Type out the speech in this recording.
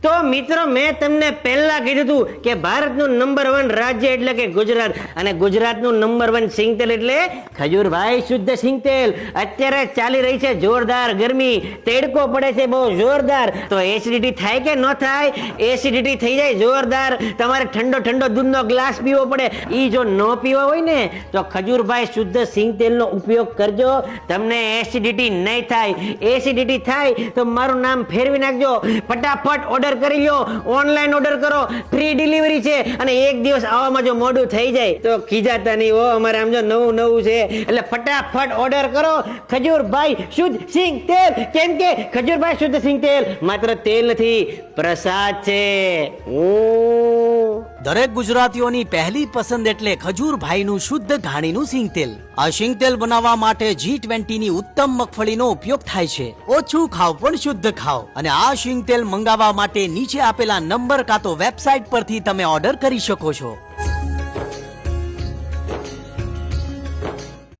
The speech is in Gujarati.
તો મિત્રો મેં તમને પહેલા કીધું હતું કે ભારતનું નંબર 1 રાજ્ય એટલે કે ગુજરાત, અને ગુજરાતનું નંબર 1 સિંગતેલ એટલે ખજૂરભાઈ શુદ્ધ સિંગતેલ. અત્યારે ચાલી રહી છે જોરદાર ગરમી, તેડકો પડે છે બહુ જોરદાર, તો એસિડિટી થાય કે ન થાય? એસિડિટી થઈ જાય જોરદાર. તમારે ઠંડો ઠંડો દૂધનો ગ્લાસ પીવો પડે, ઈ જો ન પીવા હોય ને તો ખજૂરભાઈ શુદ્ધ સિંગતેલનો ઉપયોગ કરજો, તમને એસિડિટી નહીં થાય. એસિડિટી થાય તો મારું નામ ફેરવી નાખજો, ફટાફટ ઓર્ડર કરી લો, ઓનલાઈન ઓર્ડર કરો, ફ્રી ડિલિવરી છે. અને એક દિવસ આવવામાં જો મોડું થઈ જાય તો ખીજાતા નહીં હો, અમારે આમ જો નવું છે, એટલે ફટાફટ ઓર્ડર કરો ખજૂરભાઈ શુદ્ધ સિંગતેલ. કેમ કે ખજૂરભાઈ શુદ્ધ સિંગતેલ માત્ર તેલ નથી, પ્રસાદ છે. દરેક ગુજરાતીઓની પહેલી પસંદ એટલે ખજૂરભાઈનું શુદ્ધ ઘાણીનું સિંગતેલ. આ સિંગતેલ બનાવવા માટે G20 ની ઉત્તમ મગફળીનો ઉપયોગ થાય છે. ઓછું ખાવ પણ શુદ્ધ ખાવ. અને આ સિંગતેલ મંગાવવા માટે નીચે આપેલા નંબર કાં તો વેબસાઇટ પરથી તમે ઓર્ડર કરી શકો છો.